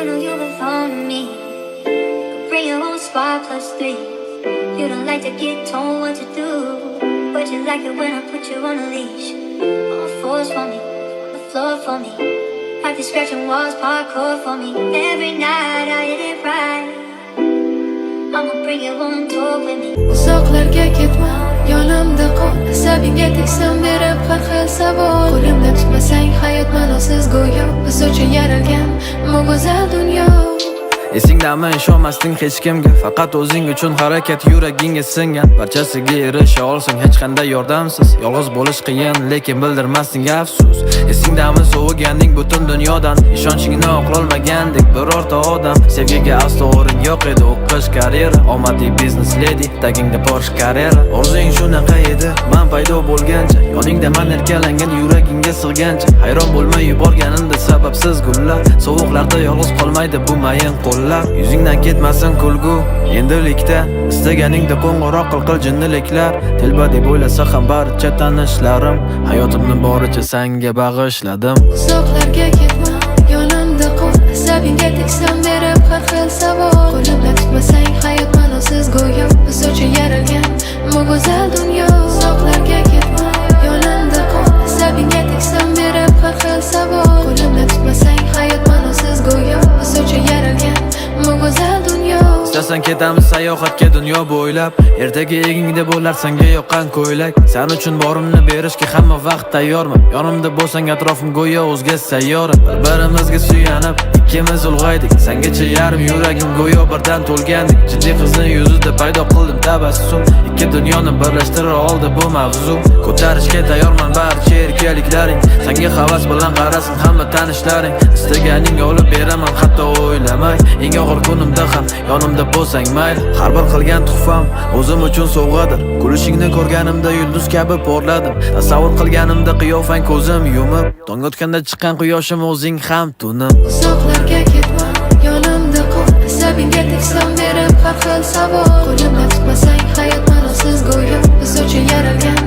You know you belong to me. Could bring your whole squad +3. You don't like to get told what to do, but you like it when I put you on a leash. On the floors for me, the floor for me. Practice scratching walls, parkour for me. Every night I hit it right. I'ma bring you on tour with me. Uzoqlarga ketma, yonimda qol. Asabingga teksam berib har xil savol. Qo'limda tutmasang hayot ma'nosiz go'yo. Biz uchun yaralgan bu go'zal dunyo. Esingdami ishonmasding hech kimga, faqat o'zing uchun harakat yuragingga singan. Barchasiga erisha olsang hech qanday yordamsiz. Yolg'iz bo'lish qiyin, lekin bildirmasding afsus. Esingdami sovuganding butun dunyodan, ishonchingni oqlolmagandek birorta odam. Sevgiga aslo o'rin yo'q edi, o'qish karyera, omadiy biznes lady, tagingda Porsche Carrera. Orzung shunaqa edi, men paydo bo'lgancha, yoningda men erkalangan yuragingga sig'gancha. Hayron bo'lmay yuborganimda sababsiz gullar, sovuqlarda yolg'iz qolmaydi bu mayin qo'llar. Yuzingdan ketmasin kulgu, endilikda istaganingda qo'ng'iroq qil jinniliklar. Telba deb o'ylasa ham barcha tanishlarim, hayotimni boricha senga bag'ishladim. Uzoqlarga ketma, yonimda qol. Asabingga teksam berib har xil savol. Qo'limda tutmasang hayot ma'nosiz go'yo. Biz uchun yaralgan bu go'zal dunyo. Uzoqlarga ketma, yonimda qol. Asabingga teksam berib har xil savol. Qo'limda tutmasang hayot ma'nosiz go'yo. Biz uchun yaralgan bu go'zal dunyo. Istasan ketamiz sayohatga dunyo bo'ylab. Ertaga egingda bo'lar senga yoqqan ko'ylak. Sen uchun borimni berishga hamma vaqt tayyorman. Yonimda bo'lsang atrofim go'yo o'zga sayyora. Bir-birimizga suyanib ikkimiz ulg'aydik. Sengacha yarim yuragim go'yo birdan to'lgandek. Jiddiy qizning yuzida paydo qildim tabassum. Ikki dunyoni birlashtira oldi bu mavzu. Ko'tarishga tayyorman barcha erkaliklaring. Senga havas bilan qarasin hamma tanishlaring. Istaganing olib beraman hatto o'ylamay. Eng og'ir kunimda ham yonimda bo'lsang mayli. Har bir qilgan tuhfam o'zim uchun sovg'adir. Kulishingni ko'rganimda yulduz kabi porladim. Tasavvur qilganimda qiyofang ko'zim yumib, tong otganda chiqqan quyoshim o'zing ham tunim. Uzoqlarga ketma, yonimda qol. Asabingga teksam berib har xil savol. Qo'limda tutmasang hayot ma'nosiz go'yo. Biz uchun yaralgan